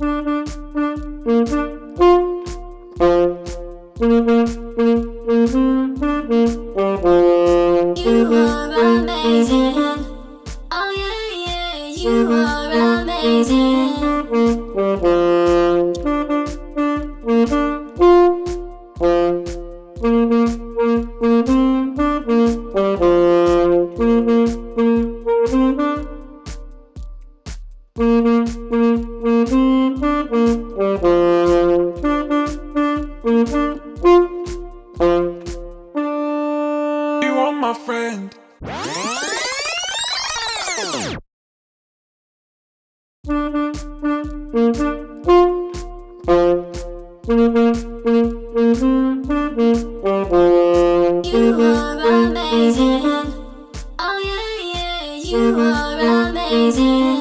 You are amazing. Oh yeah, yeah, you are amazing. You are my friend. You are amazing. Oh yeah, yeah, you are amazing.